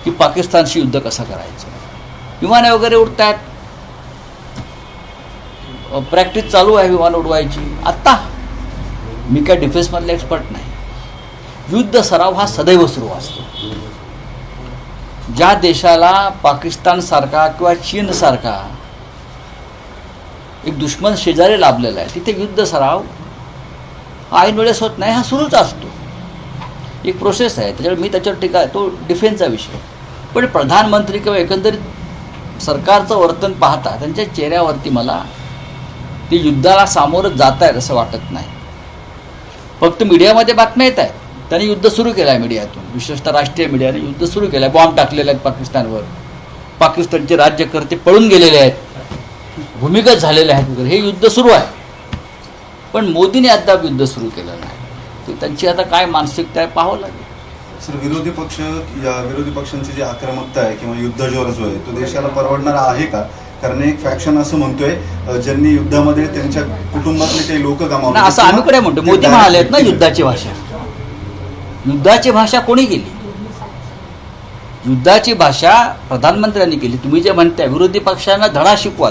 की पाकिस्तानशी युद्ध कसं करायचं. विमाने वगैरे उडतात, प्रॅक्टिस चालू आहे विमान उडवायची. आत्ता मी काय डिफेन्समधला एक्सपर्ट नाही. युद्ध सराव हा सदैव सुरू असतो. ज्या देशाला पाकिस्तानसारखा किंवा चीनसारखा एक दुश्मन शेजारी लाभलेला आहे तिथे युद्ध सराव ऐन वेळेस होत नाही, हा सुरूच असतो. एक प्रोसेस आहे. त्याच्यावर मी त्याच्यावर टीका, तो डिफेन्सचा विषय. पण प्रधानमंत्री किंवा एकंदरीत सरकारचं वर्तन पाहता त्यांच्या चेहऱ्यावरती मला ते युद्धाला सामोरं जात आहेत असं वाटत नाही. फक्त मीडियामध्ये बातम्या येत आहेत त्यांनी युद्ध सुरू केलं आहे. मीडियातून, विशेषतः राष्ट्रीय मीडियाने युद्ध सुरू केलं आहे. बॉम्ब टाकलेले आहेत पाकिस्तानवर, पाकिस्तानचे राज्यकर्ते पळून गेलेले आहेत, भूमिगत झालेले आहेत वगैरे. हे युद्ध सुरू आहे. पण मोदीने अद्याप युद्ध सुरू केलं नाही. तर त्यांची आता काय मानसिकता आहे पाहावं लागेल. सर, विरोधी पक्षांची जी आक्रमकता आहे किंवा युद्धज्वर जो आहे तो देशाला परवडणारा आहे का? कारण एक फॅक्शन असं म्हणतोय ज्यांनी युद्धामध्ये त्यांच्या कुटुंबातले काही लोक गमावले. असं आम्ही कडे म्हणतो. मोदी म्हणाले आहेत ना युद्धाची भाषा. युद्धाची भाषा कोणी केली? युद्धाची भाषा प्रधानमंत्र्यांनी केली. तुम्ही जे म्हणताय विरोधी पक्षांना धडा शिकवा.